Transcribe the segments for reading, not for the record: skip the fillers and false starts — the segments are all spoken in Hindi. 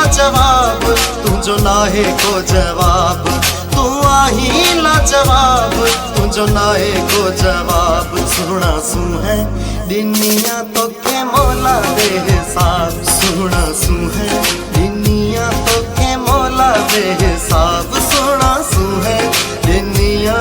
लाजवाब तू जो नाहे को जवाब, तू आही लाजवाब तू जो नाहे को जवाब। सुना सू है दुनिया तो के मौला दे हिसाब, सुना सू है दुनिया तो के मौला दे हिसाब, सुना सू है दुनिया।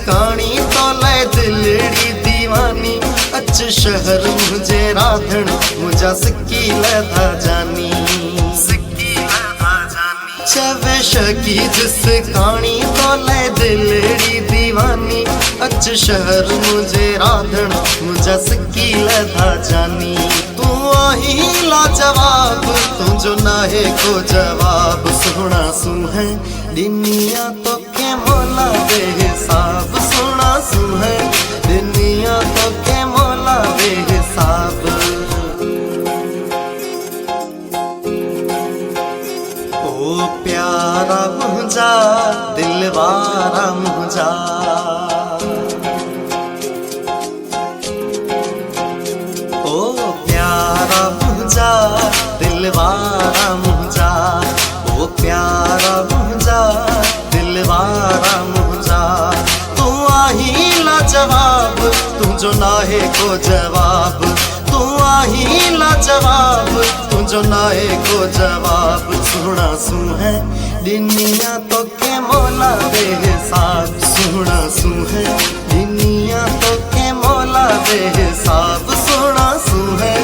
कानी तो ले दिलड़ी दीवानी, अच शहर मुझे राधन मुझा सिक्की लधा जानी, सिक्की लधा जानी। छवे शकी जिस कानी तो ले दिलड़ी दीवानी, अच शहर मुझे राधन मुझा सिक्की लधा जानी। तू आही लाजवाब तू जो नाहे को जवाब, सुना सू है दुनिया तो के मौला दे हिसाब, सुना सू है दुनिया तो के मौला दे हिसाब। ओ प्यारा मुझा दिलवारा मुझा, ओ प्यारा मुझा दिलवारा मुझा, ओ प्यारा मुझा दिलवारा मुझा। तू आही लाजवाब तू जो नाहे को जवाब, तू आही लाजवाब तू जो नाहे को जवाब। सुना सू है दुनिया तो के मौला दे हिसाब, सुना सू है दुनिया तो के मौला दे हिसाब, सुना सू है